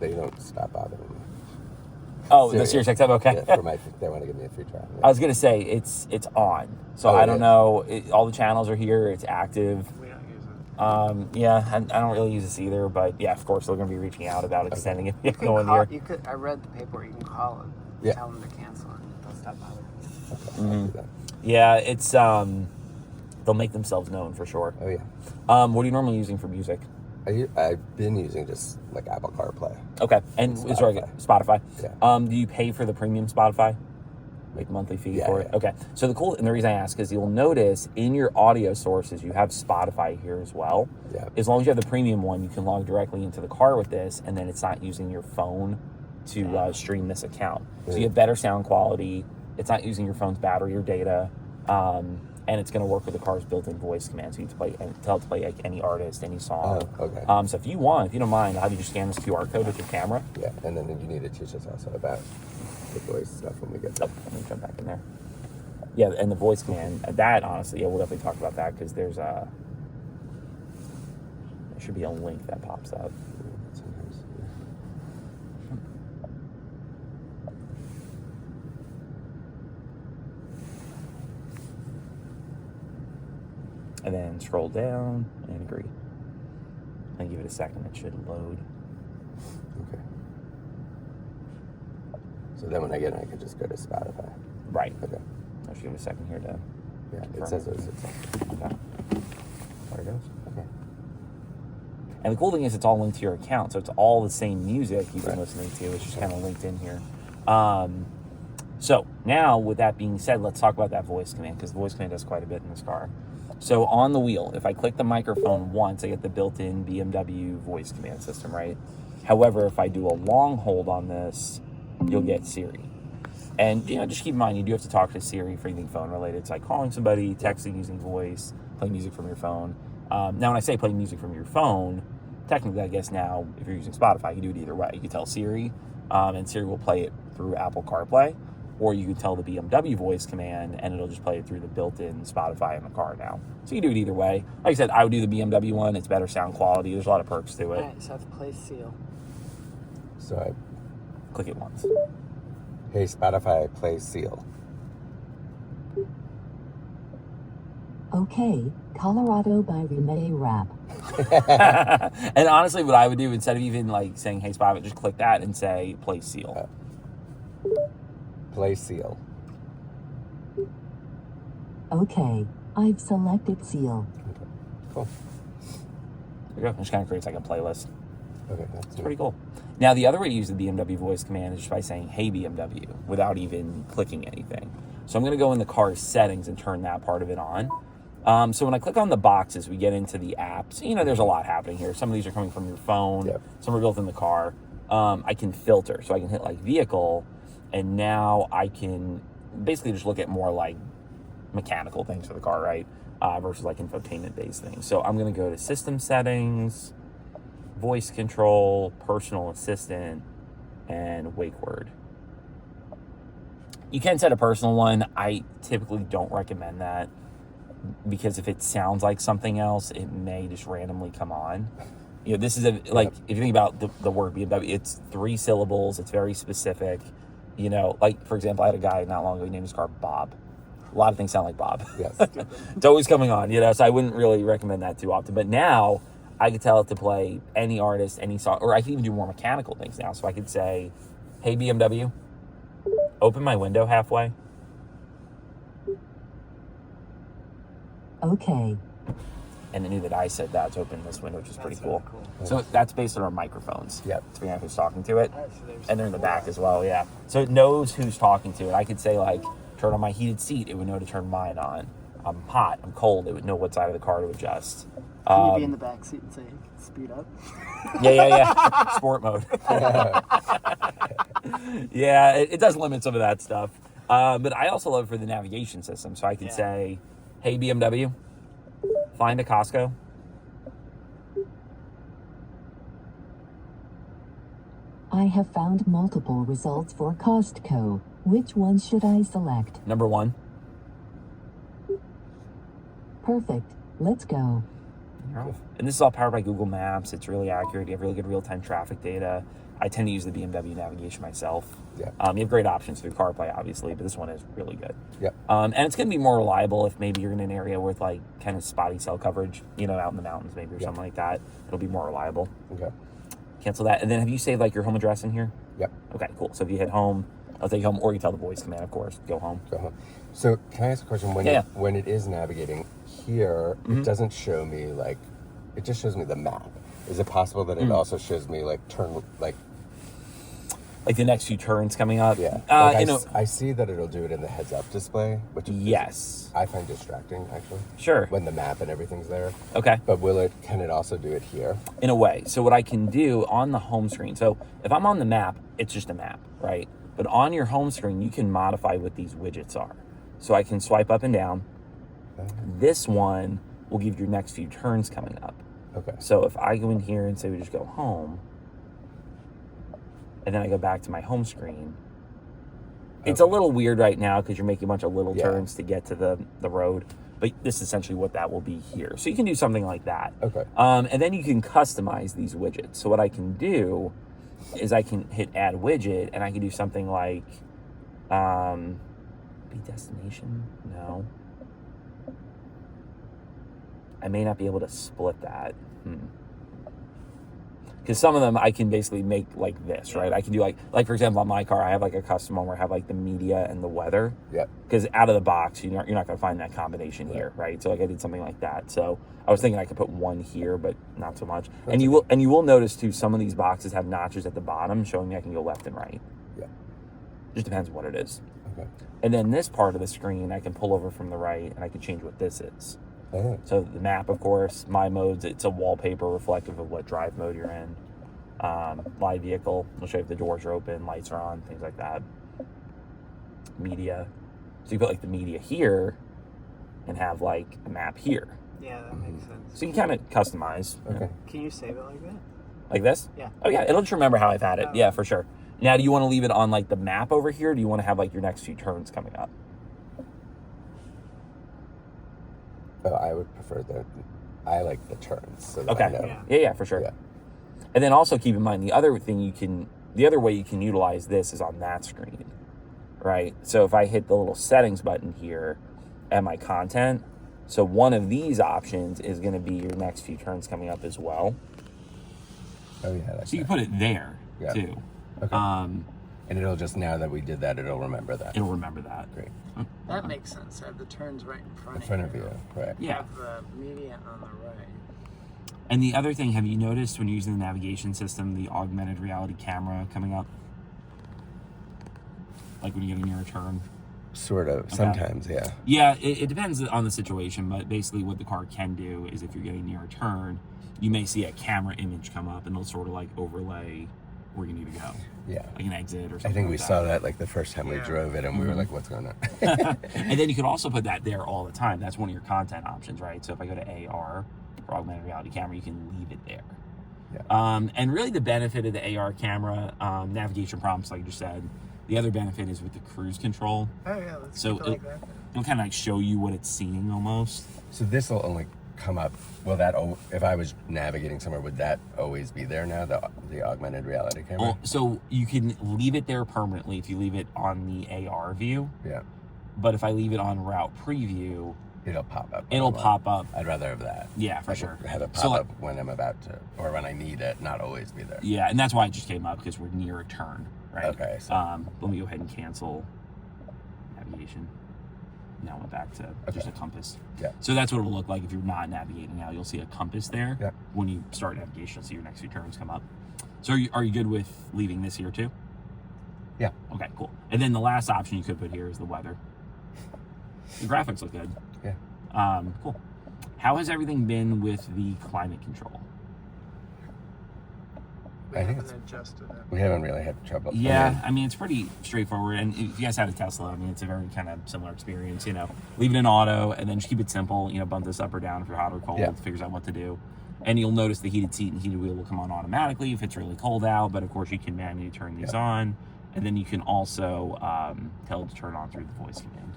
they don't stop bothering me. Oh, the Sirius XM, okay. Yeah, they want to give me a free trial. Yeah. I was going to say, it's on. So I don't know. All the channels are here. It's active. We don't use it. Yeah, I don't really use this either. But yeah, of course, they're going to be reaching out about extending it. You can call, I read the paperwork. You can call them. Yeah. Tell them to cancel it. They'll stop bothering you. Okay, I'll do that. Yeah, it's, they'll make themselves known for sure. Oh, yeah. What are you normally using for music? I've been using just like Apple CarPlay. Okay, and Spotify. Yeah. Do you pay for the premium Spotify? Like monthly fee for it? Yeah. Okay. So the reason I ask is you'll notice in your audio sources you have Spotify here as well. Yeah. As long as you have the premium one, you can log directly into the car with this, and then it's not using your phone to stream this account. So you have better sound quality. It's not using your phone's battery or data. And it's going to work with the car's built-in voice command, so you can tell it to play like any artist, any song. Oh, okay. So if you don't mind, I'll have you just scan this QR code with your camera. Yeah, and then you need to teach us also about the voice stuff when we get there. Let me jump back in there. Yeah, and the voice command, that honestly, we'll definitely talk about that because there should be a link that pops up. And then scroll down and agree. And give it a second, it should load. Okay. So then when I get in, I can just go to Spotify. Right. Okay. I'll just give it a second here to it says it's okay. There it goes. Okay. And the cool thing is it's all linked to your account, so it's all the same music you've been listening to. It's just kind of linked in here. So now, with that being said, let's talk about that voice command, because the voice command does quite a bit in this car. So on the wheel, if I click the microphone once, I get the built-in BMW voice command system, right? However, if I do a long hold on this, you'll get Siri. And, just keep in mind, you do have to talk to Siri for anything phone-related. It's like calling somebody, texting using voice, playing music from your phone. Now, when I say playing music from your phone, technically, I guess now, if you're using Spotify, you can do it either way. You can tell Siri, and Siri will play it through Apple CarPlay, or you can tell the BMW voice command, and it'll just play it through the built-in Spotify in the car now. So you can do it either way. Like I said, I would do the BMW one. It's better sound quality. There's a lot of perks to it. All right, so I have to play seal. So I Click it once. Hey, Spotify, play Seal. Okay, Colorado by Rene Rap. And honestly, what I would do, instead of even like saying, hey, Spotify, just click that and say, play Seal. Play Seal. Okay, I've selected Seal. Okay, cool. There you go. It just kind of creates like a playlist. Okay, It's pretty cool. Now, the other way to use the BMW voice command is just by saying, hey, BMW, without even clicking anything. So I'm going to go in the car's settings and turn that part of it on. So when I click on the boxes, we get into the apps. There's a lot happening here. Some of these are coming from your phone. Yep. Some are built in the car. I can filter. So I can hit like vehicle, and now I can basically just look at more like mechanical things for the car, right? Versus like infotainment-based things. So I'm going to go to system settings, voice control, personal assistant, and wake word. You can set a personal one. I typically don't recommend that, because if it sounds like something else, it may just randomly come on. This is if you think about the word BMW, it's 3 syllables. It's very specific. Like, for example, I had a guy not long ago, he named his car Bob. A lot of things sound like Bob. Yes. It's always coming on, so I wouldn't really recommend that too often. But now I could tell it to play any artist, any song, or I can even do more mechanical things now. So I could say, hey, BMW, open my window halfway. Okay. And it knew that I said that to open this window, which is pretty cool. Really cool. So that's based on our microphones. Yep. To figure out who's talking to it. All right, so there's And they're in the 4 back as well, yeah. So it knows who's talking to it. I could say, like, turn on my heated seat. It would know to turn mine on. I'm hot. I'm cold. It would know what side of the car to adjust. Can you be in the back seat and say, speed up? Yeah. Sport mode. Yeah, it does limit some of that stuff. But I also love it for the navigation system. So I can say, hey, BMW, find a Costco. I have found multiple results for Costco. Which one should I select? Number 1. Perfect. Let's go. Cool. And this is all powered by Google Maps. It's really accurate. You have really good real-time traffic data. I tend to use the BMW navigation myself. Yeah. You have great options through CarPlay, obviously, but this one is really good. Yeah. And it's going to be more reliable if maybe you're in an area with like kind of spotty cell coverage, out in the mountains maybe or something like that. It'll be more reliable. Okay. Cancel that. And then have you saved like your home address in here? Yep. Okay, cool. So if you hit home, I'll take you home, or you tell the voice command, of course, go home. Go home. So can I ask a question? When it is navigating here, it doesn't show me like, it just shows me the map. Is it possible that it also shows me like like the next few turns coming up? Yeah. I see that it'll do it in the heads-up display, which I find distracting actually. Sure. When the map and everything's there. Okay. But can it also do it here? In a way. So what I can do on the home screen, so if I'm on the map, it's just a map, right? But on your home screen, you can modify what these widgets are. So I can swipe up and down. This one will give your next few turns coming up. Okay. So if I go in here and say we just go home, and then I go back to my home screen, it's a little weird right now because you're making a bunch of little turns to get to the road. But this is essentially what that will be here. So you can do something like that. Okay. And then you can customize these widgets. So what I can do is I can hit add widget, and I can do something like be destination. No, I may not be able to split that. Because some of them I can basically make like this, right? I can do like for example on my car, I have like a custom one where I have like the media and the weather. Yeah. Because out of the box, you're not going to find that combination here, right? So like I did something like that. So I was thinking I could put one here, but not so much. And you will notice too, some of these boxes have notches at the bottom showing me I can go left and right. Yeah. Just depends what it is. Okay. And then this part of the screen, I can pull over from the right and I can change what this is. Oh. So the map, of course, my modes, it's a wallpaper reflective of what drive mode you're in. Live vehicle, will show you if the doors are open, lights are on, things like that. Media. So you put like the media here and have like a map here. Yeah, that makes sense. So you can kind of customize. Okay. Can you save it like that? Like this? Yeah. Oh yeah, it'll just remember how I've had it. Yeah, for sure. Now, do you want to leave it on like the map over here? Or do you want to have like your next few turns coming up? Oh, I would prefer I like the turns. So that I know. Yeah, for sure. Yeah. And then also keep in mind the other way you can utilize this is on that screen, right? So if I hit the little settings button here at my content, so one of these options is going to be your next few turns coming up as well. Oh yeah. So you can put it there too. Okay. And it'll just, now that we did that, it'll remember that. It'll remember that. Great. That makes sense. Have the turns right in front In front of you, right. Yeah. Have the media on the right. And the other thing, have you noticed when you're using the navigation system, the augmented reality camera coming up? Like when you're getting near a turn? Sort of. Sometimes, yeah. Yeah, it depends on the situation, but basically what the car can do is if you're getting near a turn, you may see a camera image come up and it'll sort of like overlay where you need to go. Yeah. Like an exit or something. I think we like saw that like the first time we drove it and we were like, what's going on? And then you could also put that there all the time. That's one of your content options, right? So if I go to AR for augmented reality camera, you can leave it there. Yeah. And really the benefit of the AR camera, navigation prompts, like you just said, the other benefit is with the cruise control. Oh yeah, let's So keep it like that. It'll kind of like show you what it's seeing almost. So this will only come up, if I was navigating somewhere, would that always be there now, the augmented reality camera? Well, so you can leave it there permanently if you leave it on the AR view. Yeah. But if I leave it on route preview, It'll pop up. it'll pop up. I'd rather have that. Yeah, for I sure. could have it pop So, up when I'm about to, or when I need it, not always be there. Yeah, and that's why it just came up because we're near a turn, right? Okay. So, let me go ahead and cancel navigation. Now we're back to just a compass. Yeah. So that's what it'll look like if you're not navigating now. You'll see a compass there. Yeah. When you start navigation, you'll see your next few turns come up. So are you good with leaving this here too? Yeah. Okay, cool. And then the last option you could put here is the weather. The graphics look good. Yeah. Cool. How has everything been with the climate control? We I think haven't adjusted it. we haven't really had trouble. Yeah, I mean, it's pretty straightforward. And if you guys had a Tesla, I mean, it's a very kind of similar experience, leave it in auto and then just keep it simple, bump this up or down if you're hot or cold, Yeah. figures out what to do. And you'll notice the heated seat and heated wheel will come on automatically if it's really cold out, but of course you can manually turn these on. And then you can also tell it to turn on through the voice command.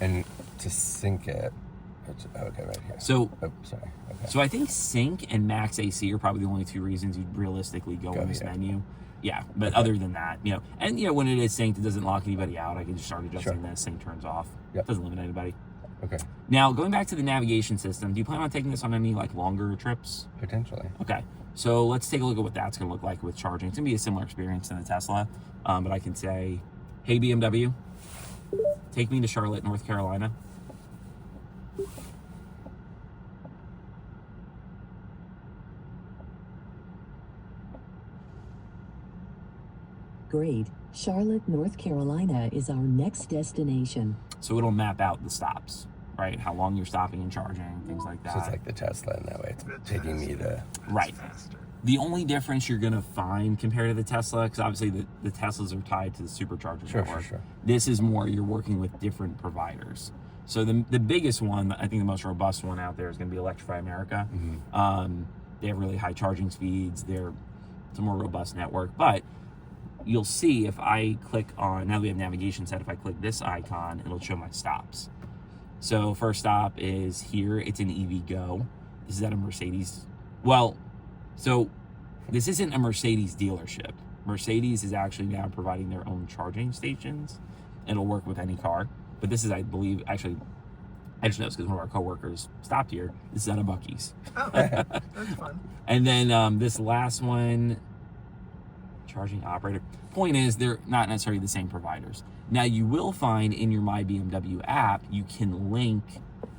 And to sync it, Okay, right here. So, oh, sorry. Okay. so I think sync and max AC are probably the only two reasons you'd realistically go in this here. menu. Yeah, but other than that, and when it is synced, it doesn't lock anybody out. I can just start adjusting this. Sync turns off. Yep. Doesn't limit anybody. Okay. Now, going back to the navigation system, do you plan on taking this on any longer trips? Potentially. Okay, so let's take a look at what that's going to look like with charging. It's going to be a similar experience to the Tesla, but I can say, hey, BMW, take me to Charlotte, North Carolina. Great. Charlotte, North Carolina is our next destination. So it'll map out the stops, right? How long you're stopping and charging, things like that. So it's like the Tesla in that way. It's taking me to... Right. The only difference you're going to find compared to the Tesla, because obviously the Teslas are tied to the supercharger network. Sure. This is more you're working with different providers. So the biggest one, I think the most robust one out there is going to be Electrify America. Mm-hmm. They have really high charging speeds. It's a more robust network. But you'll see if I click on, now that we have navigation set, if I click this icon, it'll show my stops. So first stop is here. It's an EVgo. This is at a Mercedes. Well, so this isn't a Mercedes dealership. Mercedes is actually now providing their own charging stations. It'll work with any car. But this is, I believe, actually, I just know this because one of our coworkers stopped here. This is at a Buc-ee's. Oh, that's fun. And then this last one, charging operator. Point is, they're not necessarily the same providers. Now, you will find in your My BMW app, you can link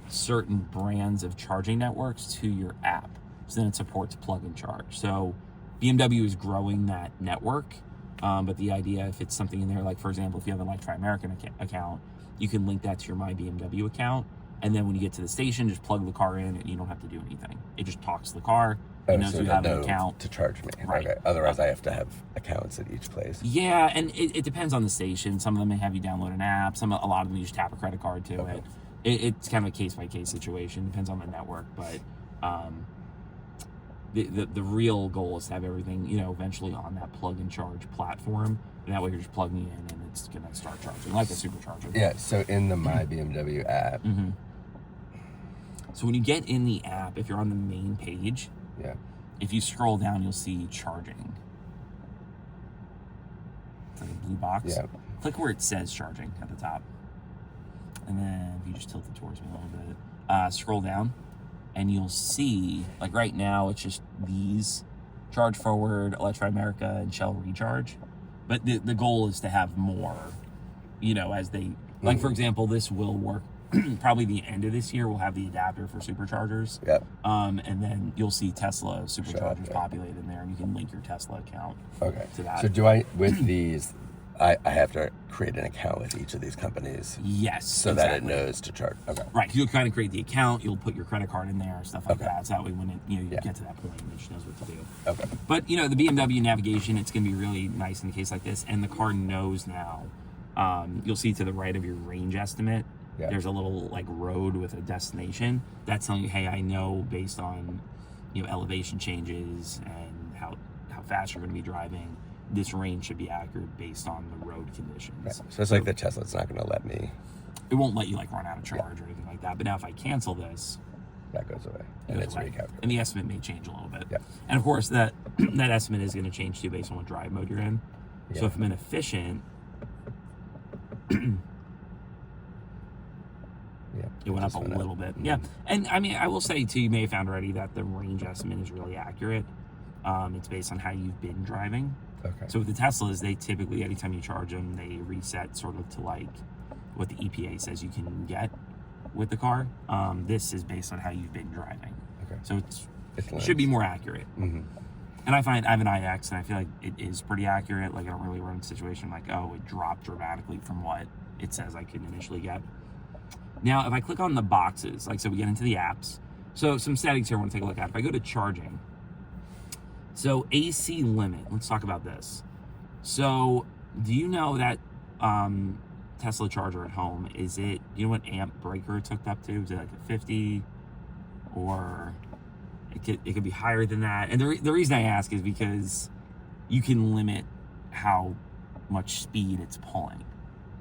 certain brands of charging networks to your app. So then it supports plug and charge. So BMW is growing that network. But the idea, if it's something in there, like for example, if you have an Electrify American account, you can link that to your My BMW account. And then when you get to the station, just plug the car in and you don't have to do anything. It just talks to the car. It knows so you have an account to charge me. Right. Okay. Otherwise, I have to have accounts at each place. Yeah, and it depends on the station. Some of them may have you download an app. A lot of them you just tap a credit card to it. It's kind of a case-by-case situation. Depends on the network. But the real goal is to have everything, eventually on that plug and charge platform. And that way you're just plugging in and it's going to start charging, like a supercharger. Yeah, so in the My BMW app. Mm-hmm. So when you get in the app, if you're on the main page, Yeah. if you scroll down, you'll see charging. It's like a blue box. Yeah. Click where it says charging at the top. And then if you just tilt it towards me a little bit, scroll down and you'll see, like right now, it's just these: Charge Forward, Electrify America, and Shell Recharge. But the goal is to have more, as they, like for example, this will work probably the end of this year. We'll have the adapter for superchargers. Yep. And then you'll see Tesla superchargers populate in there, and you can link your Tesla account to that. So do I, with these, I have to create an account with each of these companies? Yes. So that it knows to charge. Okay. Right. You'll kind of create the account. You'll put your credit card in there, stuff like that. So that way when it, you get to that point, it just knows what to do. Okay. But, the BMW navigation, it's going to be really nice in a case like this. And the car knows now. You'll see to the right of your range estimate, there's a little road with a destination. That's telling you, hey, I know based on, elevation changes and how fast you're going to be driving, this range should be accurate based on the road conditions. Right. So it's like the Tesla. It's not going to let me. It won't let you run out of charge or anything like that. But now if I cancel this, that goes away. It And goes it's away. recalculated. And the estimate may change a little bit. Yeah. And of course that estimate is going to change too based on what drive mode you're in. Yeah. So if I'm in efficient, it went up a little bit. Mm-hmm. Yeah. And I mean, I will say too, you may have found already that the range estimate is really accurate. It's based on how you've been driving. Okay. So with the Teslas, they typically, anytime you charge them, they reset sort of to what the EPA says you can get with the car. This is based on how you've been driving. Okay. So it should be more accurate. Mm-hmm. And I find I have an iX and I feel like it is pretty accurate. I don't really run into a situation it dropped dramatically from what it says I could initially get. Now, if I click on the boxes, so we get into the apps. So some settings here I want to take a look at. If I go to charging, so AC limit, let's talk about this. So do you know that Tesla charger at home, is it, what amp breaker it's hooked up to? Is it like a 50 or it could be higher than that? And the reason I ask is because you can limit how much speed it's pulling.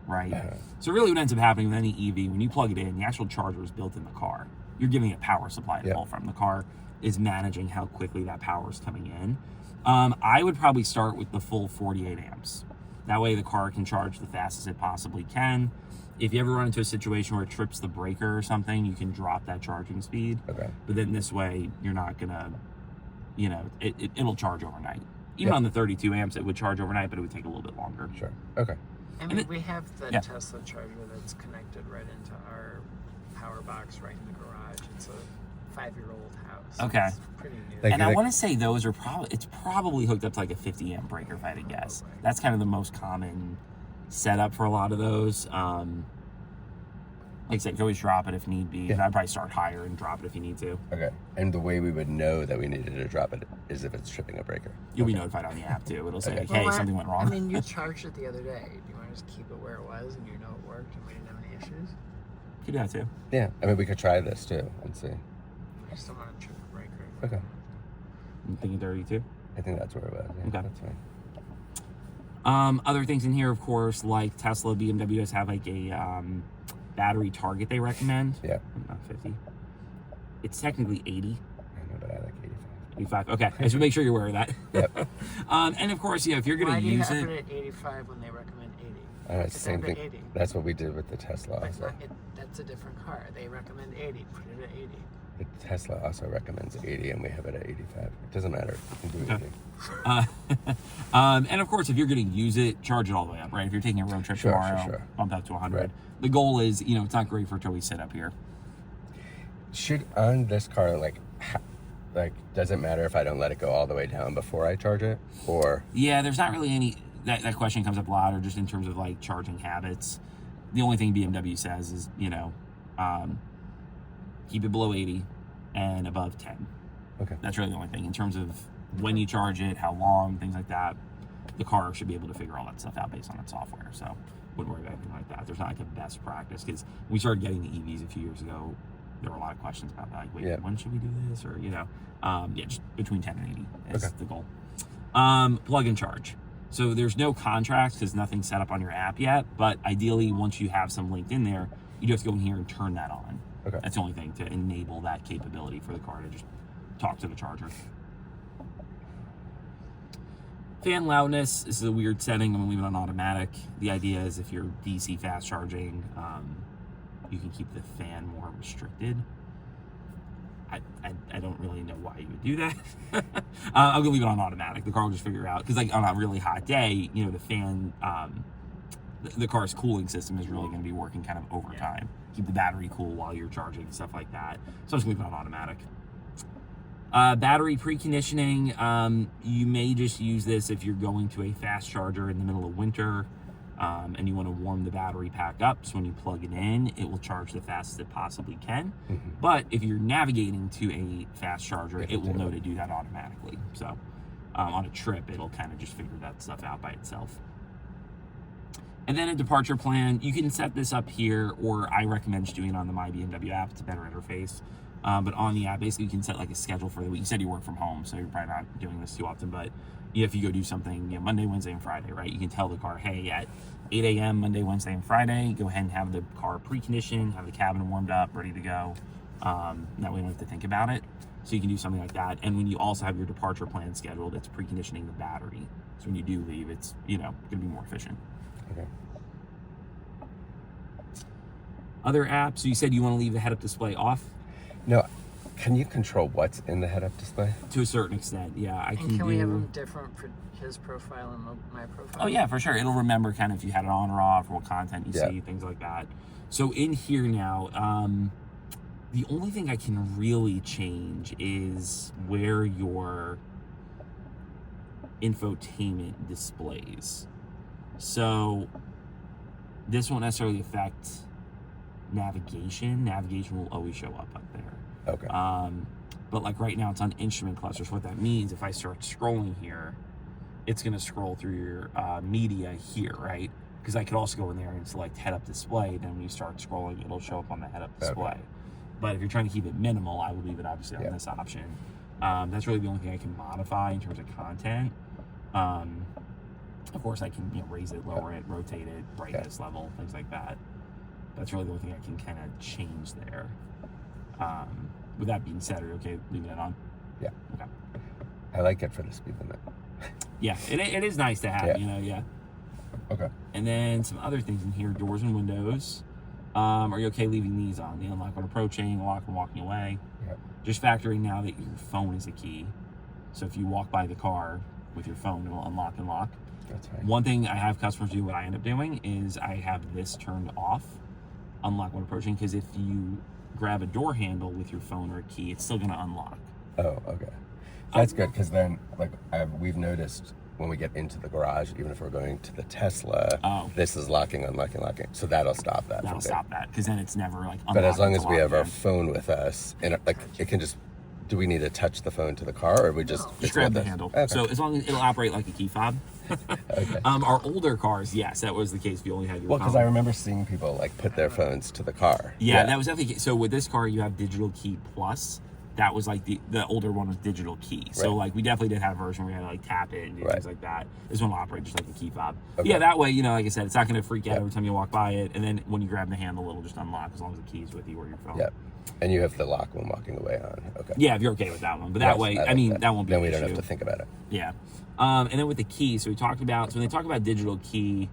right? So really what ends up happening with any EV, when you plug it in, the actual charger is built in the car. You're giving it power supply to pull from. The car is managing how quickly that power is coming in. I would probably start with the full 48 amps. That way the car can charge the fastest it possibly can. If you ever run into a situation where it trips the breaker or something, you can drop that charging speed. Okay. But then this way, you're not gonna, it'll charge overnight. Even on the 32 amps, it would charge overnight, but it would take a little bit longer. Sure. Okay. I mean, we have the Tesla charger that's connected right into our power box right in the garage. It's a 5-year-old house. Okay. It's pretty new. And I want to say those are probably hooked up to like a 50 amp breaker, if I had to guess. That's kind of the most common setup for a lot of those. Like I said, you can always drop it if need be. And I'd probably start higher and drop it if you need to. Okay. And the way we would know that we needed to drop it is if it's tripping a breaker. You'll be notified on the app too. It'll say, like, hey, something went wrong. I mean, you charged it the other day. Do you want to just keep it where it was and you know it worked and we didn't have any issues? You could do that too. Yeah. I mean, we could try this too and see. I just don't want to trip the breaker. Okay. I'm thinking 32. I think that's where it was. Yeah, Okay. That's fine. Other things in here, of course, like Tesla, BMW does have like a battery target they recommend. Yeah. Not 50. It's technically 80. I know, but I like 85. 85. Okay. I should make sure you're aware of that. Yep. And of course, if you're going to use Why do it. you have it at 85 when they recommend 80? It's the same thing. 80. That's what we did with the Tesla But also. that's a different car. They recommend 80. Put it at 80. The Tesla also recommends 80, and we have it at 85. It doesn't matter. You can do anything. And of course, if you're going to use it, charge it all the way up, right? If you're taking a road trip tomorrow, bump that to 100. Right. The goal is, it's not great for it to always sit up here. Should on this car, does it matter if I don't let it go all the way down before I charge it, or? Yeah, there's not really any. That question comes up a lot, or just in terms of like charging habits. The only thing BMW says is, keep it below 80 and above 10. Okay. That's really the only thing. In terms of when you charge it, how long, things like that, the car should be able to figure all that stuff out based on its software. So wouldn't worry about anything like that. There's not like a best practice, because when we started getting the EVs a few years ago, there were a lot of questions about that. Like, wait, when should we do this? Or, just between 10 and 80 is the goal. Plug and charge. So there's no contract because nothing's set up on your app yet. But ideally, once you have some linked in there, you do have to go in here and turn that on. Okay. That's the only thing to enable that capability for the car to just talk to the charger. Fan loudness, this is a weird setting. I'm going to leave it on automatic. The idea is if you're DC fast charging, you can keep the fan more restricted. I don't really know why you would do that. I'm going to leave it on automatic. The car will just figure out. Because on a really hot day, the fan, the car's cooling system is really going to be working kind of overtime. Keep the battery cool while you're charging and stuff like that. So I'm just leave it on automatic. Battery preconditioning, you may just use this if you're going to a fast charger in the middle of winter, and you want to warm the battery pack up, so when you plug it in, it will charge the fastest it possibly can. Mm-hmm. But if you're navigating to a fast charger, it will know to do that automatically. So on a trip, it'll kind of just figure that stuff out by itself. And then a departure plan, you can set this up here, or I recommend just doing it on the My BMW app. It's a better interface. But on the app, basically, you can set like a schedule for the week. You said you work from home, so you're probably not doing this too often. But if you go do something, Monday, Wednesday, and Friday, right? You can tell the car, hey, at 8 a.m. Monday, Wednesday, and Friday, go ahead and have the car preconditioned, have the cabin warmed up, ready to go. That way you don't have to think about it. So you can do something like that. And when you also have your departure plan scheduled, it's preconditioning the battery. So when you do leave, it's, going to be more efficient. Okay. Other apps, so you said you want to leave the head-up display off? No, can you control what's in the head-up display? To a certain extent, yeah. I can we have them different for his profile and my profile? Oh, yeah, for sure. It'll remember kind of if you had it on or off, or what content you see, things like that. So in here now, the only thing I can really change is where your infotainment displays. So this won't necessarily affect navigation. Navigation will always show up there. Okay. But like right now it's on instrument clusters. What that means, if I start scrolling here, it's going to scroll through your media here, right? Because I could also go in there and select head-up display. Then when you start scrolling, it'll show up on the head-up display. Okay. But if you're trying to keep it minimal, I would leave it obviously on this option. That's really the only thing I can modify in terms of content. Of course, I can raise it, lower it, rotate it, brightness level, things like that. That's really the only thing I can kind of change there. With that being said, are you okay leaving it on? Yeah. Okay. I like it for the speed limit. Yeah, it is nice to have, yeah. Okay. And then some other things in here, doors and windows. Are you okay leaving these on? The unlock when approaching, lock when walking away. Yep. Just factoring now that your phone is a key. So if you walk by the car with your phone, it'll unlock and lock. That's fine. One thing I have customers do, what I end up doing is I have this turned off, unlock when approaching, because if you grab a door handle with your phone or a key, it's still going to unlock. Oh, okay. That's good, because then, like, we've noticed when we get into the garage, even if we're going to the Tesla, this is locking, unlocking, locking. So that'll stop that. That'll stop that, because then it's never like. But as long as we have our phone with us, and like it can just. Do we need to touch the phone to the car, or we just grab the handle? Okay. So as long as it'll operate like a key fob. Okay. Our older cars, yes, that was the case. If you only had your phone. Because I remember seeing people like put their phones to the car. Yeah, that was definitely. So with this car, you have digital key plus. That was like the older one was digital key. So like we definitely did have a version where you had to like tap it and do things like that. This one will operate just like a key fob. Okay. Yeah, that way, like I said, it's not going to freak out every time you walk by it. And then when you grab the handle, it'll just unlock as long as the key is with you or your phone. Yep. And you have the lock when walking away on. Okay. Yeah, if you're okay with that one. But that way, I mean, that won't be Then an we don't issue. have to think about it. Yeah. And then with the key, so we talked about, so when they talk about digital key,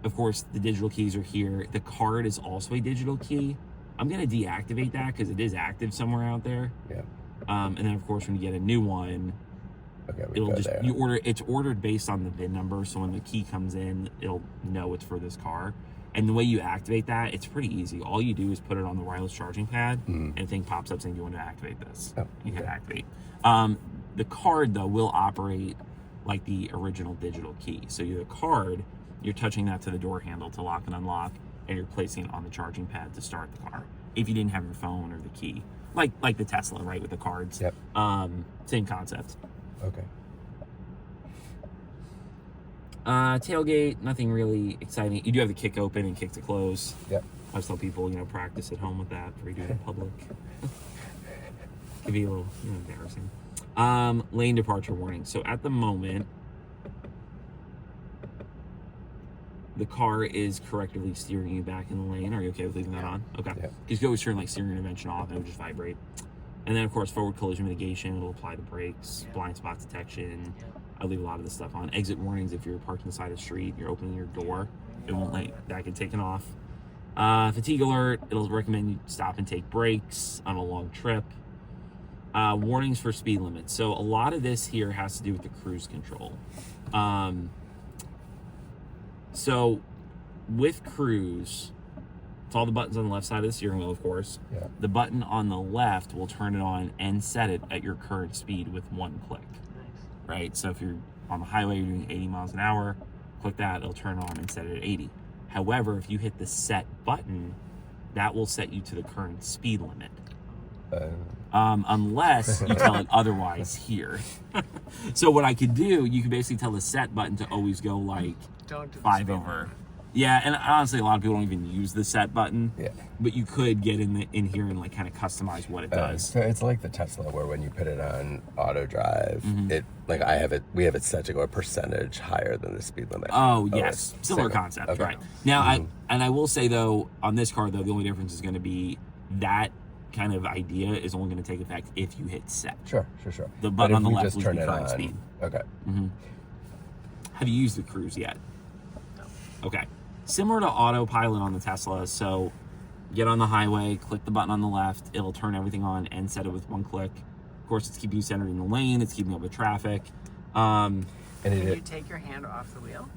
of course, the digital keys are here. The card is also a digital key. I'm going to deactivate that because it is active somewhere out there. Yeah. And then, of course, when you get a new one, it'll just, it's ordered based on the VIN number. So when the key comes in, it'll know it's for this car. And the way you activate that, it's pretty easy. All you do is put it on the wireless charging pad, and a thing pops up saying you want to activate this. You hit activate. The card, though, will operate like the original digital key. So the card, you're touching that to the door handle to lock and unlock, and you're placing it on the charging pad to start the car. If you didn't have your phone or the key. Like the Tesla, right, with the cards. Yep. Same concept. Okay. Tailgate, nothing really exciting. You do have the kick open and kick to close. Yep. I just tell people, practice at home with that before you do it in public. Could be a little embarrassing. Lane departure warning. So at the moment, the car is correctively steering you back in the lane. Are you okay with leaving that on? Okay. Because you always turn steering intervention off and it would just vibrate. And then, of course, forward collision mitigation. It'll apply the brakes, blind spot detection. I leave a lot of this stuff on. Exit warnings if you're parked inside a street, you're opening your door. It won't let that get taken off. Fatigue alert. It'll recommend you stop and take breaks on a long trip. Warnings for speed limits. So a lot of this here has to do with the cruise control. So with cruise, it's all the buttons on the left side of the steering wheel, of course. Yeah. The button on the left will turn it on and set it at your current speed with one click. Nice. Right? So if you're on the highway, you're doing 80 miles an hour, click that, it'll turn on and set it at 80. However, if you hit the set button, that will set you to the current speed limit. Unless you tell it otherwise here. So what I could do, you can basically tell the set button to always go like Don't do 5 over. Yeah, and honestly, a lot of people don't even use the set button. Yeah. But you could get in here and like kind of customize what it does. So it's like the Tesla, where when you put it on auto drive, it we have it set to go a percentage higher than the speed limit. Oh yes, similar concept, right? Now I will say though, on this car though, the only difference is going to be that kind of idea is only going to take effect if you hit set. Sure. The button on the left will turn be it current on. speed. Okay. Have you used the cruise yet? No. Okay. Similar to autopilot on the Tesla. So get on the highway, click the button on the left, it'll turn everything on and set it with one click. Of course, it's keeping you centered in the lane, it's keeping up with traffic. And you take your hand off the wheel?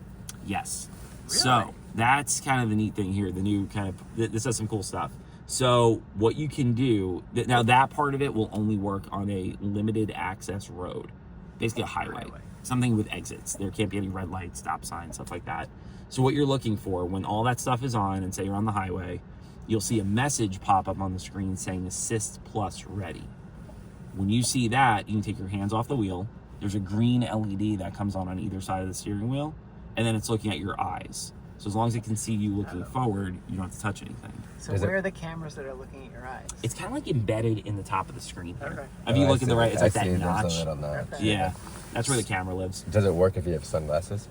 Yes. Really? So that's kind of the neat thing here. The new kind of, this has some cool stuff. So what you can do, now that part of it will only work on a limited access road, basically a highway, something with exits. There can't be any red lights, stop signs, stuff like that. So what you're looking for when all that stuff is on and say you're on the highway, you'll see a message pop up on the screen saying Assist Plus ready. When you see that, you can take your hands off the wheel. There's a green LED that comes on either side of the steering wheel, and then it's looking at your eyes. So as long as it can see you looking forward, you don't have to touch anything. So where are the cameras that are looking at your eyes? It's kind of like embedded in the top of the screen here. Okay. If you look at the right, it's like that notch. There's a little notch. Yeah, that's where the camera lives. Does it work if you have sunglasses?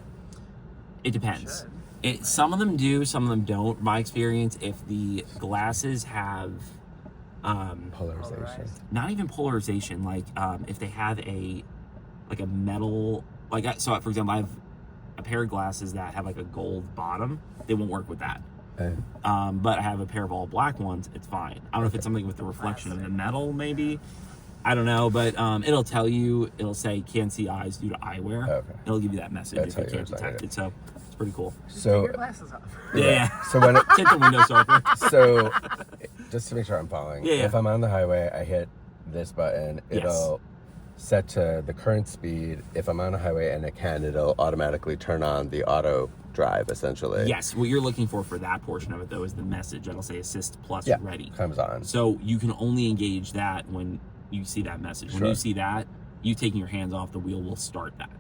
It depends. Should. Some of them do, some of them don't. My experience, if the glasses have Polarization. not even polarization, like if they have a metal, so for example, I have a pair of glasses that have like a gold bottom. They won't work with that. But I have a pair of all black ones. It's fine. I don't know if it's something with the reflection of the metal, maybe. I don't know, but it'll tell you. It'll say can't see eyes due to eyewear. Okay. It'll give you that message if it can't detect it. So it's pretty cool. So Take your glasses off. Yeah. So when Tint the windows open. so just to make sure I'm following, Yeah. if I'm on the highway, I hit this button. It'll set to the current speed. If I'm on a highway and it'll automatically turn on the auto drive, essentially. Yes, what you're looking for that portion of it, though, is the message that'll say assist plus ready. Comes on. So you can only engage that when you see that message. When you see that, you taking your hands off the wheel will start that.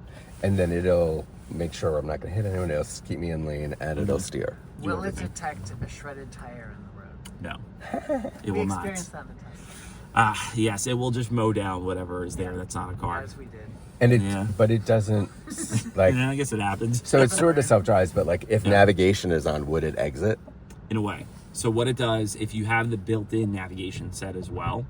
And then it'll make sure I'm not going to hit anyone else, keep me in lane, and it'll steer. Will it detect a shredded tire in the road? No, it will We not. experienced that in the test. Yes, it will just mow down whatever is there that's not a car. As we did. And but it doesn't like. Yeah, I guess it happens. So it's sort of self-drives, but like if navigation is on, would it exit? In a way. So what it does, if you have the built-in navigation set as well,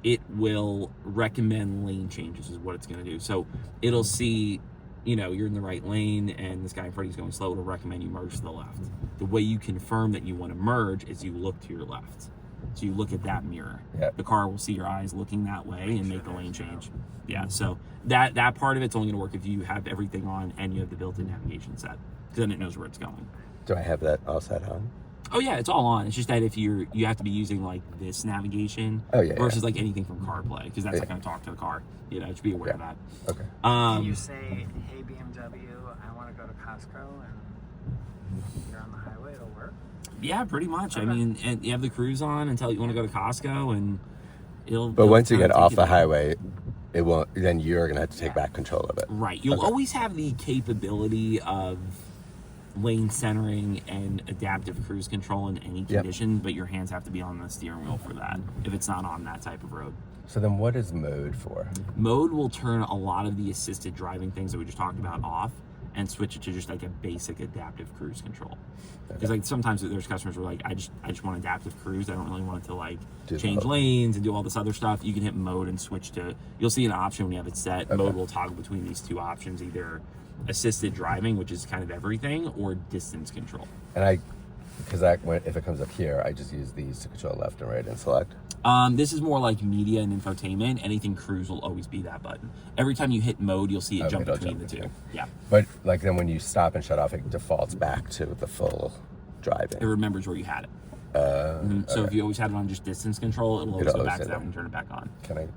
it will recommend lane changes is what it's going to do. So it'll see, you're in the right lane and this guy in front of you is going slow. It'll recommend you merge to the left. The way you confirm that you want to merge is you look to your left. So you look at that mirror. Yep. The car will see your eyes looking that way and make the lane change. Yeah, so that part of it's only going to work if you have everything on and you have the built-in navigation set, because then it knows where it's going. Do I have that all set on? Oh yeah, it's all on. It's just that if you have to be using like this navigation versus like anything from CarPlay, because that's not going to talk to the car. Just be aware of that. Okay. Can you say, hey BMW, I want to go to Costco, and you're on the highway, it'll work? Yeah, pretty much. Okay. I mean, and you have the cruise on until you want to go to Costco, and But once you get off the highway, it won't. Then you're gonna have to take back control of it. Right. You'll always have the capability of lane centering and adaptive cruise control in any condition, but your hands have to be on the steering wheel for that if it's not on that type of road. So then what is mode for? Mode will turn a lot of the assisted driving things that we just talked about off and switch it to just like a basic adaptive cruise control. Because like sometimes there's customers who are like, I just want adaptive cruise. I don't really want it to like change lanes and do all this other stuff. You can hit mode and switch to, you'll see an option when you have it set. Mode will toggle between these two options, either assisted driving, which is kind of everything, or distance control. And if it comes up here, I just use these to control left and right and select. This is more like media and infotainment. Anything cruise will always be that button. Every time you hit mode, you'll see it jump between the two. Yeah. But like then when you stop and shut off, it defaults back to the full driving. It remembers where you had it. So if you always had it on just distance control, it'll always go back to that when you turn it back on. Can I?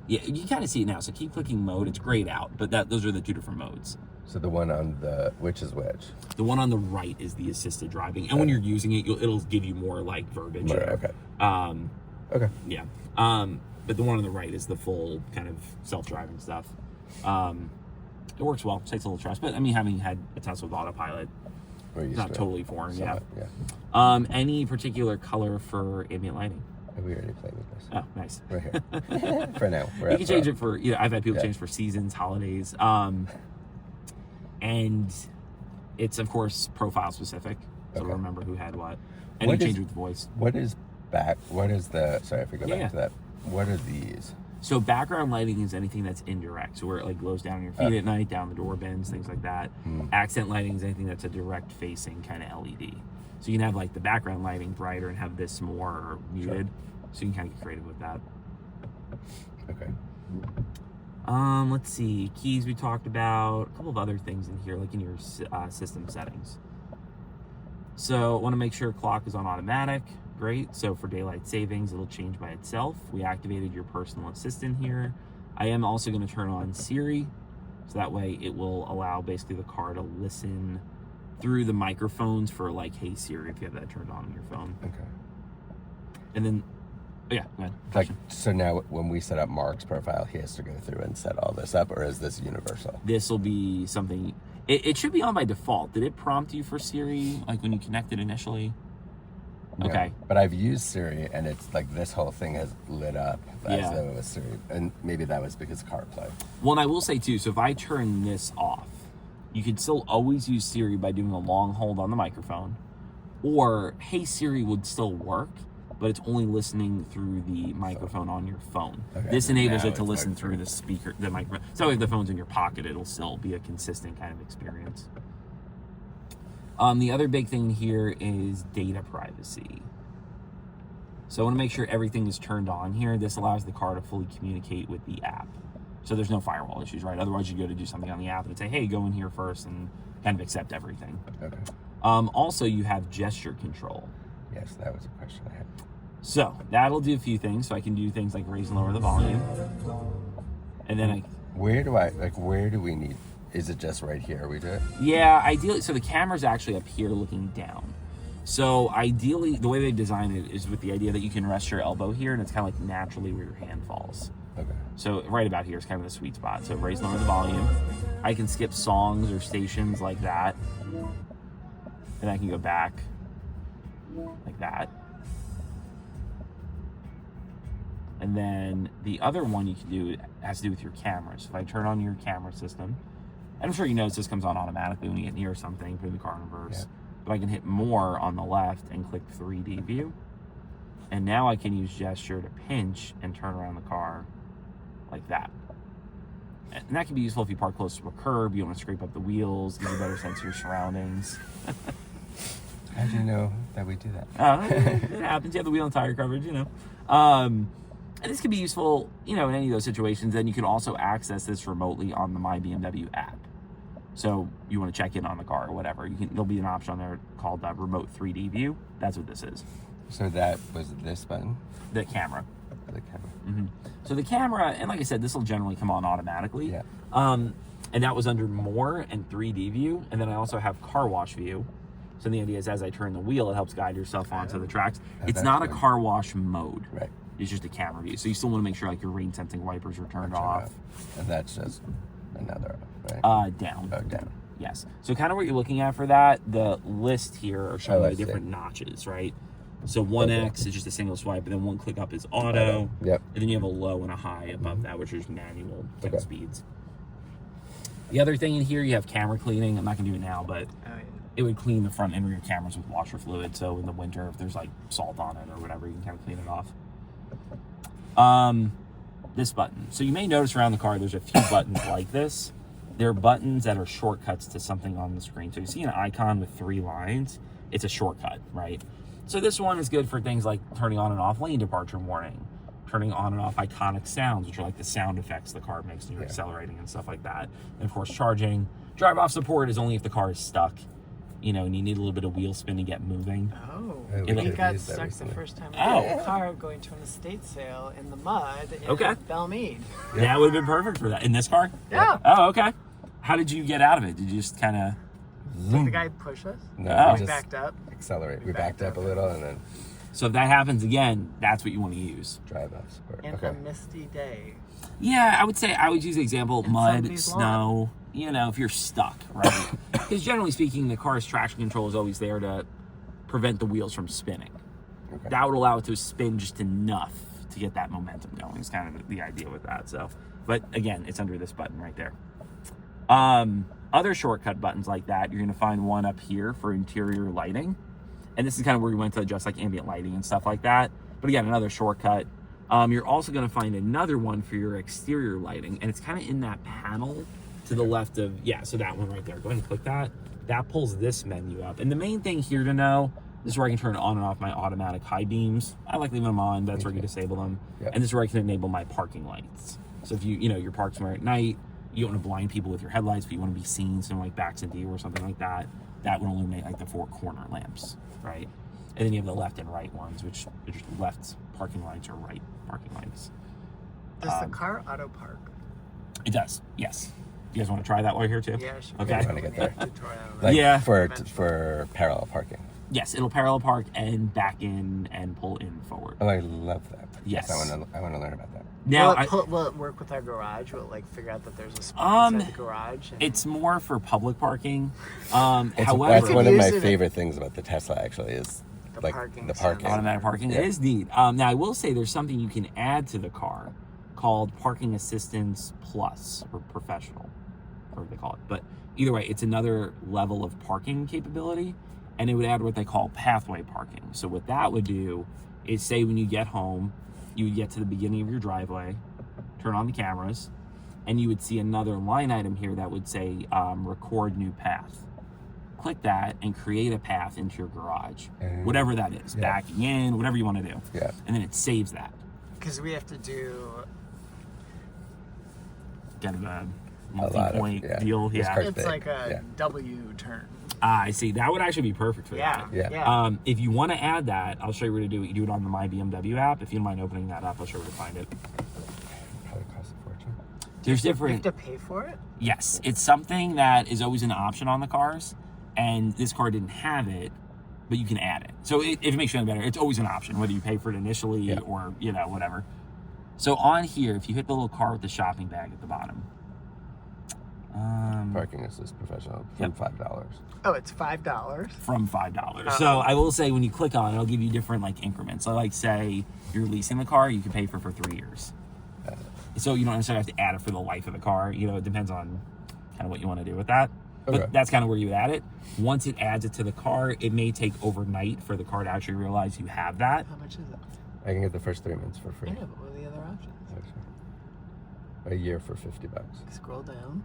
Yeah, you kind of see it now. So keep clicking mode. It's grayed out, but those are the two different modes. So the one on which is which? The one on the right is the assisted driving, and when you're using it, it'll give you more like verbiage. Okay. Okay. Yeah. But the one on the right is the full kind of self-driving stuff. It works well. It takes a little trust, but I mean, having had a Tesla with autopilot, it's not totally foreign. Yeah. Any particular color for ambient lighting? We already played with this. Oh, nice. Right here. For now. You can change it for, I've had people change for seasons, holidays. And it's, of course, profile specific. So remember who had what. And you change it with voice. Sorry, if we go back to that. What are these? So background lighting is anything that's indirect. So where it like glows down on your feet at night, down the door bends, things like that. Accent lighting is anything that's a direct facing kind of LED. So you can have like the background lighting brighter and have this more muted. So you can kind of get creative with that. Okay. Let's see. Keys we talked about. A couple of other things in here, like in your system settings. So want to make sure clock is on automatic. Great. So for daylight savings, it'll change by itself. We activated your personal assistant here. I am also going to turn on Siri. So that way it will allow basically the car to listen through the microphones for like, hey Siri, if you have that turned on your phone. Okay. And then, go ahead. Like, so now when we set up Mark's profile, he has to go through and set all this up, or is this universal? This will be something, it should be on by default. Did it prompt you for Siri, like when you connected initially? No, okay. But I've used Siri, and it's like this whole thing has lit up as though it was Siri. And maybe that was because CarPlay. Well, and I will say too, so if I turn this off, You could still always use Siri by doing a long hold on the microphone, or Hey Siri would still work, but it's only listening through the microphone on your phone. Okay. This enables it to listen through the speaker, the microphone. So if the phone's in your pocket, it'll still be a consistent kind of experience. The other big thing here is data privacy. So I want to make sure everything is turned on here. This allows the car to fully communicate with the app. So there's no firewall issues, right? Otherwise, you go to do something on the app and it'd say, hey, go in here first and kind of accept everything. Okay. Also, you have gesture control. Yes, that was a question I had. So that'll do a few things. So I can do things like raise and lower the volume. And then where do we need, is it just right here we do it? Yeah, ideally, so the camera's actually up here looking down. So ideally, the way they design it is with the idea that you can rest your elbow here and it's kind of like naturally where your hand falls. Okay. So right about here is kind of the sweet spot. So raise and lower the volume. I can skip songs or stations like that. And I can go back like that. And then the other one you can do has to do with your camera. So if I turn on your camera system, and I'm sure you notice this comes on automatically when you get near something, put the car in reverse. Yeah. But I can hit more on the left and click 3D view. And now I can use gesture to pinch and turn around the car like that. And that can be useful if you park close to a curb, you don't want to scrape up the wheels, give you a better sense of your surroundings. How do you know that we do that? It happens. You have the wheel and tire coverage, you know. And this can be useful, you know, in any of those situations. Then you can also access this remotely on the My BMW app. So you want to check in on the car or whatever. There'll be an option on there called Remote 3D View. That's what this is. So that was this button? The camera. The camera. Mm-hmm. So the camera, and like I said, this will generally come on automatically. Yeah. And that was under More and 3D View. And then I also have Car Wash View. So the idea is as I turn the wheel, it helps guide yourself onto the tracks. It's not a car wash mode. Right. It's just a camera view. So you still want to make sure like your rain sensing wipers are turned off. And that's just another, right? Down. Oh, down. Yes. So kind of what you're looking at for that, the list here are showing the different notches, right? So 1X is just a single swipe, and then one click up is auto. Yep. And then you have a low and a high above that, which is manual speeds. The other thing in here, you have camera cleaning. I'm not going to do it now, but it would clean the front and rear cameras with washer fluid. So in the winter, if there's like salt on it or whatever, you can kind of clean it off. This button. So you may notice around the car, there's a few buttons like this. They're buttons that are shortcuts to something on the screen. So you see an icon with 3 lines. It's a shortcut, right? So this one is good for things like turning on and off lane departure warning, turning on and off iconic sounds, which are like the sound effects the car makes when you're accelerating and stuff like that. And of course, charging. Drive off support is only if the car is stuck, you know, and you need a little bit of wheel spin to get moving. We got stuck the first time we had a car going to an estate sale in the mud in Belmead. Yeah. That would have been perfect for that. In this car? Yeah. Oh, okay. How did you get out of it? Did you just kind of... Did the guy push us? No, we just backed up. Accelerate. We backed up a little and then... So if that happens again, that's what you want to use. Drive off support. In a misty day. Yeah, I would use the example mud, snow, you know, if you're stuck, right? Because generally speaking, the car's traction control is always there to prevent the wheels from spinning. Okay. That would allow it to spin just enough to get that momentum going. It's kind of the idea with that. So, but again, it's under this button right there. Other shortcut buttons like that, you're going to find one up here for interior lighting. And this is kind of where you went to adjust like ambient lighting and stuff like that. But again, another shortcut. You're also going to find another one for your exterior lighting. And it's kind of in that panel to the left of, so that one right there. Go ahead and click that. That pulls this menu up. And the main thing here to know, this is where I can turn on and off my automatic high beams. I like leaving them on. That's where you can disable them. Yep. And this is where I can enable my parking lights. So if you're parked somewhere at night, you don't want to blind people with your headlights, but you want to be seen, so like backs into you or something like that. That would illuminate like the 4 corner lamps, right? And then you have the left and right ones, which are just left parking lights or right parking lights. Does the car auto park? It does, yes. You guys want to try that while you're here too? Yeah, sure. Okay. I want to get there. For parallel parking. Yes, it'll parallel park and back in and pull in forward. Oh, I love that. Yes. I want to learn about that. Now, will it work with our garage? Will it figure out that there's a spot inside the garage? It's more for public parking. However, that's one of my favorite things about the Tesla. Actually, is the parking. Automatic parking. Yeah. It is neat. Now, I will say there's something you can add to the car called Parking Assistance Plus or Professional. whatever they call it. But either way, it's another level of parking capability, and it would add what they call pathway parking. So what that would do is, say when you get home, you would get to the beginning of your driveway, turn on the cameras, and you would see another line item here that would say record new path. Click that and create a path into your garage, whatever that is, backing in, whatever you want to do. Yeah. And then it saves that. Because we have to do... Kind of a multi-point deal. Yeah. It's like a W turn. I see. That would actually be perfect for that. Yeah. If you want to add that, I'll show you where to do it. You do it on the My BMW app. If you don't mind opening that up, I'll show you where to find it. Probably costs a fortune. There's different... You have to pay for it? Yes. It's something that is always an option on the cars, and this car didn't have it, but you can add it. So if it makes you feel better, it's always an option, whether you pay for it initially or, whatever. So on here, if you hit the little car with the shopping bag at the bottom. Parking assist professional from $5. Oh, it's $5? From $5. So I will say, when you click on it, it'll give you different increments. So say you're leasing the car, you can pay for 3 years. So you don't necessarily have to add it for the life of the car. It depends on kind of what you want to do with that. But that's kind of where you would add it. Once it adds it to the car, it may take overnight for the car to actually realize you have that. How much is it? I can get the first 3 months for free. Yeah, but what are the other options? A year for $50. Scroll down.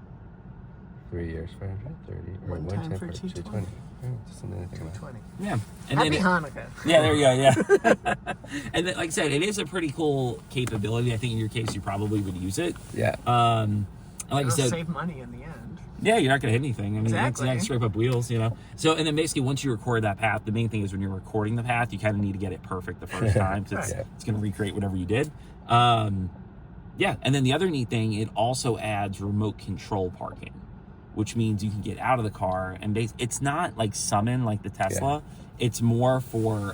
3 years for 130. Or One time for 220. Just something to think about. 220. Yeah. And Happy then Hanukkah. Yeah, there you go. Yeah. And then, like I said, it is a pretty cool capability. I think in your case, you probably would use it. Yeah. And like I It'll said, save money in the end. yeah, you're not going to hit anything. I mean, Exactly. it's not going to scrape up wheels, So, and then basically, once you record that path, the main thing is when you're recording the path, you kind of need to get it perfect the first time, because it's going to recreate whatever you did. Yeah, and then the other neat thing, it also adds remote control parking, which means you can get out of the car and it's not like summon like the Tesla. It's more for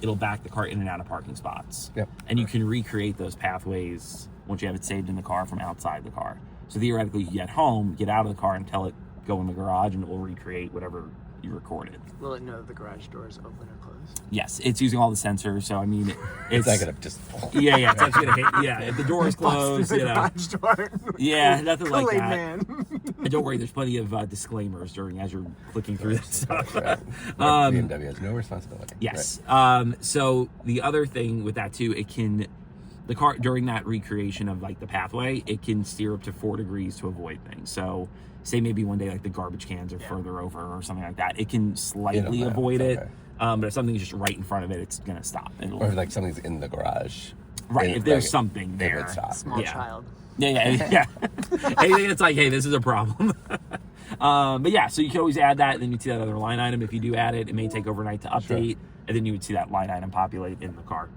it'll back the car in and out of parking spots. Yep. And you can recreate those pathways once you have it saved in the car from outside the car. So theoretically, you get home, get out of the car, and tell it go in the garage, and it will recreate whatever you recorded. Will it know the garage door is open or closed? Yes, it's using all the sensors. So I mean, It's not gonna just. yeah, it's actually gonna hit. Yeah, if the door is closed, The garage door. Yeah, nothing like Kool-Aid that. Man. And don't worry, there's plenty of disclaimers as you're clicking through that stuff. BMW has no responsibility. Yes. So the other thing with that too, the car during that recreation of the pathway, it can steer up to 4 degrees to avoid things. So say maybe one day the garbage cans are further over or something like that, it can slightly avoid it. Okay. But if something's just right in front of it, it's gonna stop. Or if something's in the garage. Right, if there's something it there. would stop. Small child. Yeah. Anything that's hey, this is a problem. But yeah, so you can always add that, and then you see that other line item. If you do add it, it may take overnight to update, and then you would see that line item populate in the car.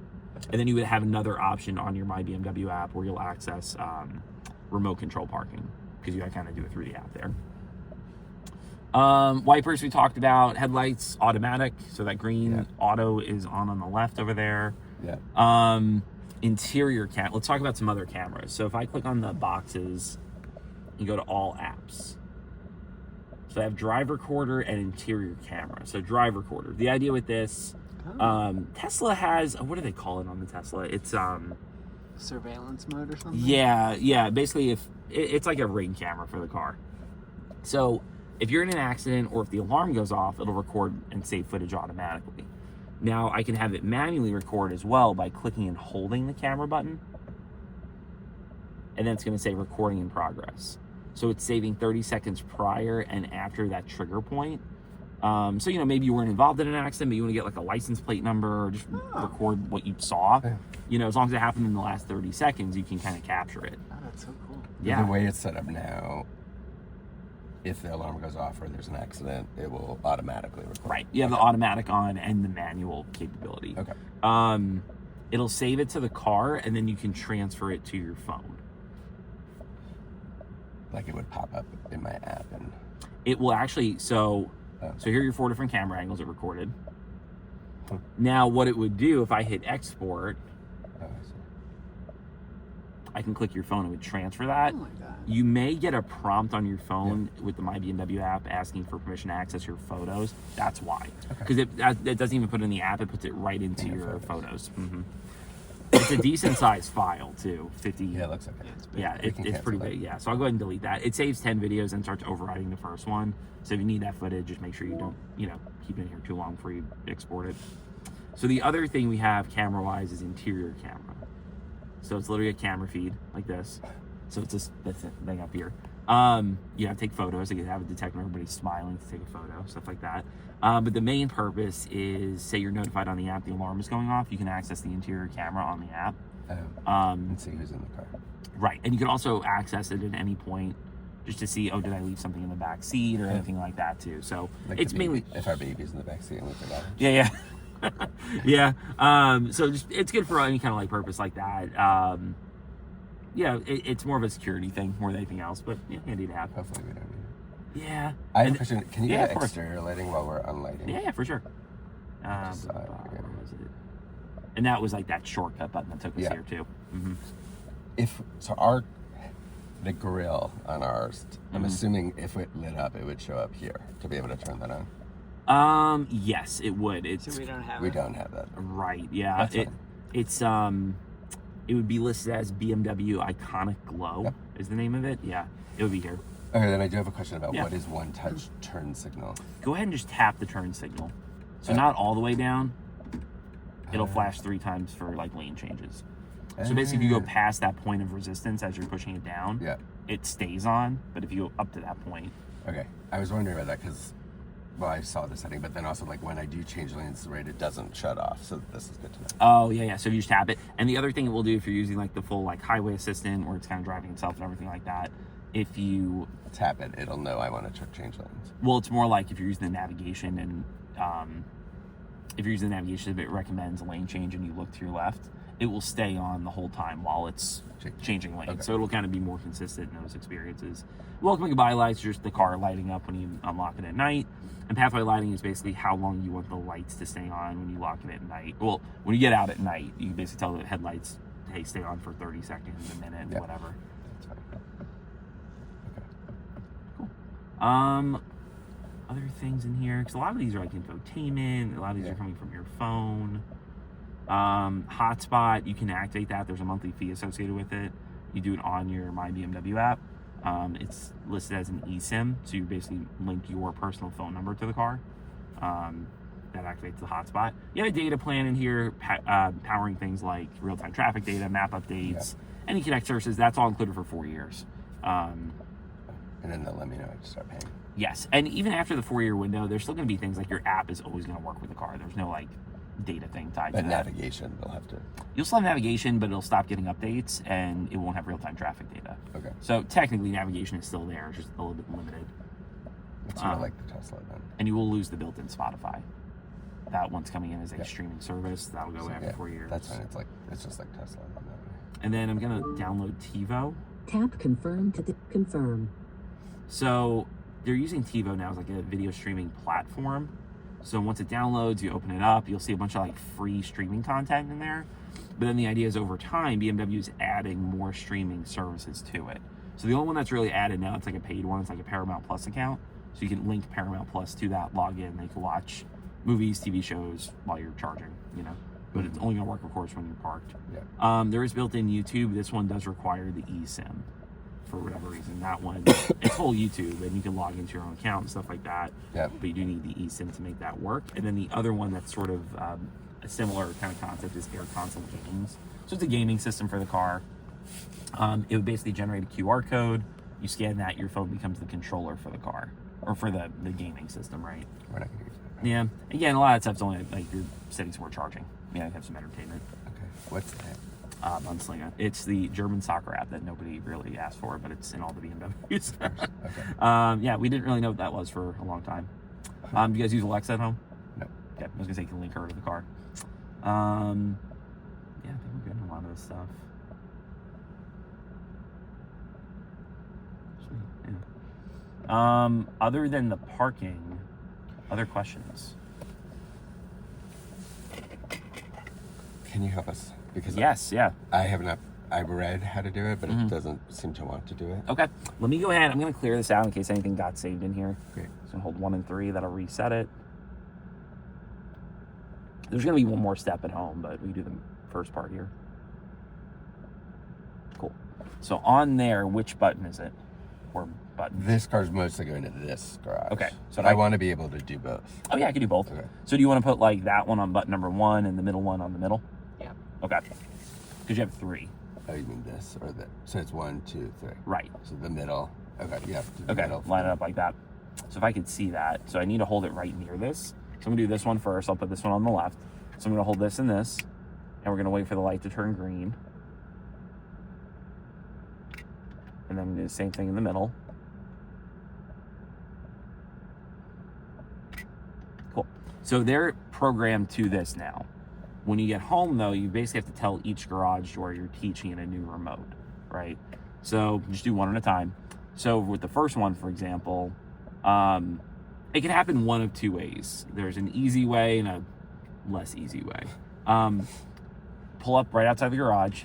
And then you would have another option on your My BMW app where you'll access remote control parking, because you kind of do it through the app there. Wipers we talked about, headlights automatic, so that green auto is on the left over there. Yeah. Interior cam. Let's talk about some other cameras. So if I click on the boxes, you go to all apps. So I have drive recorder and interior camera. So drive recorder. The idea with this, Tesla has, what do they call it on the Tesla? It's Surveillance mode or something? Yeah. Basically, if it's like a ring camera for the car. So if you're in an accident or if the alarm goes off, it'll record and save footage automatically. Now I can have it manually record as well by clicking and holding the camera button. And then it's going to say recording in progress. So it's saving 30 seconds prior and after that trigger point. So, maybe you weren't involved in an accident, but you want to get a license plate number or just record what you saw. As long as it happened in the last 30 seconds, you can kind of capture it. Oh, that's so cool. Yeah. The way it's set up now, if the alarm goes off or there's an accident, it will automatically record. Right. You have the automatic on and the manual capability. Okay. It'll save it to the car, and then you can transfer it to your phone. It would pop up in my app and it will actually, so here are your 4 different camera angles it recorded. Now what it would do, if I hit export, I can click your phone and it would transfer that. Oh my God. You may get a prompt on your phone with the My BMW app asking for permission to access your photos. That's why. Because it doesn't even put it in the app, it puts it right into your photos. Mm-hmm. It's a decent sized file too. 50. Yeah, it looks like it. Yeah, We can it's pretty cancel big. Yeah, so I'll go ahead and delete that. It saves 10 videos and starts overriding the first one. So if you need that footage, just make sure you don't, keep it in here too long before you export it. So the other thing we have camera-wise is interior camera. So it's literally a camera feed like this. So it's this thing up here. You have to take photos. You have it detect when everybody's smiling to take a photo, stuff like that. But the main purpose is, say you're notified on the app, the alarm is going off, you can access the interior camera on the app. And see who's in the car. Right, and you can also access it at any point just to see, did I leave something in the back seat or anything like that too. So like it's mainly if our baby's in the back seat and we forgot. Yeah. So just it's good for any kind of like purpose like that. It's more of a security thing more than anything else, but handy to have. Hopefully we don't need it. Yeah. I have a question. Can you get of course. exterior lighting while we're unlighting? Yeah, for sure. Where was it? And that was like that shortcut button that took us here too. Mm-hmm. The grill on ours, I'm assuming if it lit up, it would show up here to be able to turn that on. Yes, it would. So we don't have We don't have that. Right. Yeah. It would be listed as BMW Iconic Glow is the name of it. Yeah, it would be here. Okay, then I do have a question about what is one touch turn signal. Go ahead and just tap the turn signal. So not all the way down. It'll flash 3 times for like lane changes. So basically, if you go past that point of resistance as you're pushing it down, it stays on. But if you go up to that point, okay, I was wondering about that because, I saw the setting, but then also like when I do change lanes, right, it doesn't shut off. So this is good to know. Oh yeah. So if you just tap it, and the other thing it will do if you're using like the full like highway assistant, where it's kind of driving itself and everything like that, if you tap it, it'll know I want to change lanes. Well, it's more like if you're using the navigation and if you're using the navigation, if it recommends a lane change and you look to your left, it will stay on the whole time while it's changing lanes. Okay. So it'll kind of be more consistent in those experiences. Welcoming goodbye lights, just the car lighting up when you unlock it at night. And pathway lighting is basically how long you want the lights to stay on when you lock it at night. Well, when you get out at night, you basically tell the headlights, hey, stay on for 30 seconds, a minute, whatever. That's fine. Okay. Cool. Other things in here, because a lot of these are like infotainment, a lot of these are coming from your phone. Hotspot, you can activate that. There's a monthly fee associated with it. You do it on your My BMW app. It's listed as an eSIM, so you basically link your personal phone number to the car. That activates the hotspot. You have a data plan in here, powering things like real-time traffic data, map updates, any Connect services. That's all included for 4 years. And then they'll let me know I have to start paying. Yes, and even after the 4-year window, there's still going to be things like your app is always going to work with the car. There's no like data thing tied to that. Navigation, they'll have to. You'll still have navigation, but it'll stop getting updates, and it won't have real-time traffic data. Okay. So technically, navigation is still there, it's just a little bit limited. It's sort of like the Tesla then. And you will lose the built-in Spotify. That one's coming in as a streaming service. That'll go after 4 years. That's fine. It's just like Tesla. And then I'm gonna download TiVo. Tap confirm to confirm. So they're using TiVo now as like a video streaming platform. So once it downloads, you open it up, you'll see a bunch of like free streaming content in there. But then the idea is over time, BMW is adding more streaming services to it. So the only one that's really added now, it's like a paid one, it's like a Paramount Plus account. So you can link Paramount Plus to that login. They can watch movies, TV shows while you're charging, But it's only gonna work, of course, when you're parked. Yeah. There is built-in YouTube. This one does require the eSIM for whatever reason. That one, it's whole YouTube, and you can log into your own account and stuff like that. Yeah. But you do need the eSIM to make that work. And then the other one that's sort of a similar kind of concept is Air Console Games. So it's a gaming system for the car. It would basically generate a QR code. You scan that, your phone becomes the controller for the car, or for the gaming system, right? We're not going to use that. Yeah. Again, a lot of that stuff's only like your settings for charging. Yeah, have some entertainment. Okay. What's that? Gunslinger. It's the German soccer app that nobody really asked for, but it's in all the BMWs. Okay. Yeah, we didn't really know what that was for a long time. Do you guys use Alexa at home? No. Okay, I was gonna say you can link her to the car. Yeah, I think we're getting a lot of this stuff. Sweet. Yeah. Other than the parking, other questions? Can you help us? Because yes, I've read how to do it, but it doesn't seem to want to do it. Okay, let me go ahead. I'm going to clear this out in case anything got saved in here. Great. So hold 1 and 3. That'll reset it. There's going to be one more step at home, but we do the first part here. So on there, which button is it? Or button? This car's mostly going to this garage. Okay. So I want to be able to do both. Oh yeah, I can do both. Okay. So do you want to put like that one on button number 1 and the middle one on the middle? Yeah. Okay. Because you have 3. Oh, you mean this or that? So it's 1, 2, 3. Right. So the middle. Okay. Yeah. Okay. Middle. Line it up like that. So if I could see that, so I need to hold it right near this. So I'm gonna do this one first. I'll put this one on the left. So I'm gonna hold this and this, and we're gonna wait for the light to turn green. And then do the same thing in the middle. Cool. So they're programmed to this now. When you get home though, you basically have to tell each garage door you're teaching in a new remote, right? So just do one at a time. So with the first one, for example, it can happen one of 2 ways. There's an easy way and a less easy way. Pull up right outside the garage,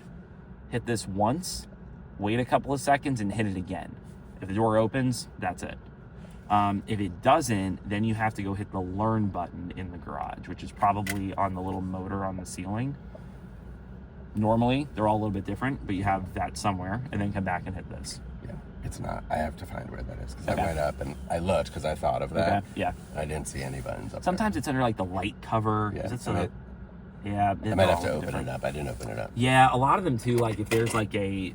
hit this once, wait a couple of seconds, and hit it again. If the door opens, that's it. If it doesn't, then you have to go hit the learn button in the garage, which is probably on the little motor on the ceiling. Normally, they're all a little bit different, but you have that somewhere, and then come back and hit this. Yeah. It's not. I have to find where that is because Okay. I went up and I looked because I thought of that. Okay, yeah. I didn't see any buttons up Sometimes it's under like the light cover. Yeah, It's so yeah. there. I might have to open it up. I didn't open it up. Yeah, a lot of them too. Like if there's like a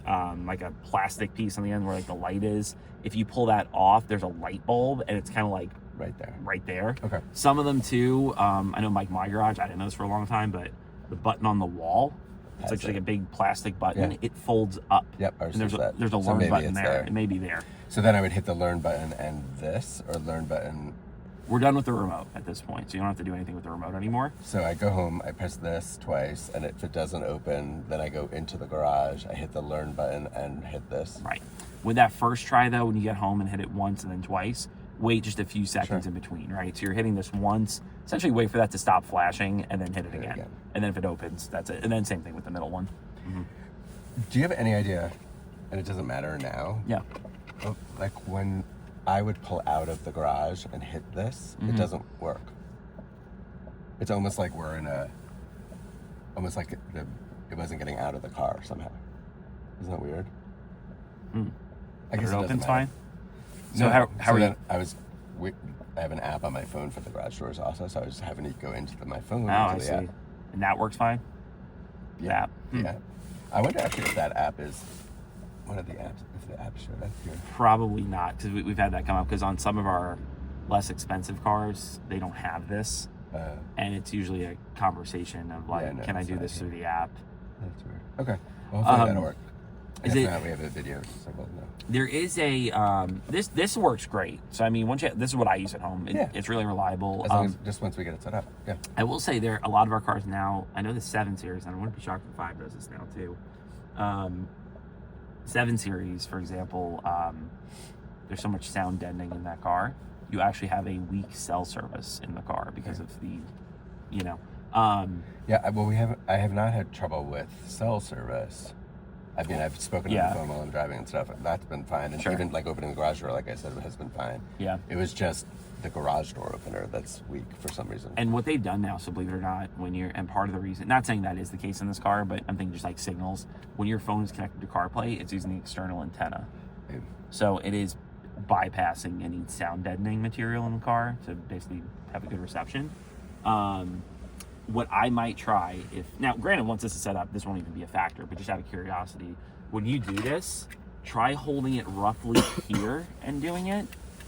plastic piece on the end where like the light is, if you pull that off, there's a light bulb, and it's kind of like Right there. Okay. Some of them too. I know my garage. I didn't know this for a long time, but the button on the wall, it's That's like it. a big plastic button. Yeah. It folds up. Yep. Ours And there's does that. there's a So learn maybe button it's there. It may be there. So then I would hit the learn button and this, or learn button. We're done with the remote at this point, so you don't have to do anything with the remote anymore. So I go home, I press this twice, and if it doesn't open, then I go into the garage, I hit the learn button and hit this. Right. With that first try though, when you get home and hit it once and then twice, wait just a few seconds Sure. in between, right? So you're hitting this once, essentially wait for that to stop flashing and then hit it Hit it again. again. And then if it opens, that's it. And then same thing with the middle one. Do you have any idea, and it doesn't matter now, Yeah. like when I would pull out of the garage and hit this, it doesn't work. It's almost like we're in almost like it wasn't getting out of the car somehow. Isn't that weird? I guess It it doesn't opens matter. fine. So No, how are then you? I have an app on my phone for the garage doors also, so I was having to go into my phone. Oh, I into see. the app. And that works fine? The app. Yeah. I wonder actually if that app is one of the apps, if the app showed up here. Probably not, because we've had that come up, because on some of our less expensive cars, they don't have this. And it's usually a conversation of like, Yeah, no, can I it's do not this here. through the app? That's weird. Okay. Well, hopefully that'll work. is If it- not, we have a video, so we'll know. There is a this works great. So I mean, this is what I use at home. Yeah. It's really reliable. As long as, just once we get it set up. Yeah. I will say there a lot of our cars now. I know the 7 Series, and I wouldn't be shocked if 5 does this now too. 7 Series, for example, there's so much sound deadening in that car. You actually have a weak cell service in the car because of the, Yeah. Well, I have not had trouble with cell service. I mean, I've spoken on Yeah. the phone while I'm driving and stuff. That's been fine. And Sure. even like opening the garage door, like I said, has been fine. Yeah. It was just the garage door opener that's weak for some reason. And what they've done now, so believe it or not, and part of the reason, not saying that is the case in this car, but I'm thinking just like signals. When your phone is connected to CarPlay, it's using the external antenna. Yeah. So it is bypassing any sound deadening material in the car to basically have a good reception. What I might try now granted, once this is set up, this won't even be a factor, but just out of curiosity, when you do this, try holding it roughly here and doing it.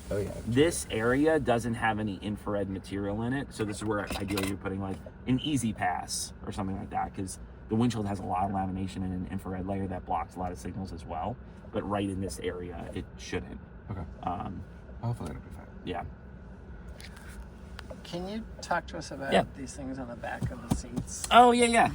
Oh yeah. This area doesn't have any infrared material in it, so this is where ideally you're putting like an easy pass or something like that, because the windshield has a lot of lamination and an infrared layer that blocks a lot of signals as well. But right in this area, it shouldn't. Okay. Hopefully it'll be fine. Yeah. Can you talk to us about Yeah. these things on the back of the seats? Oh yeah.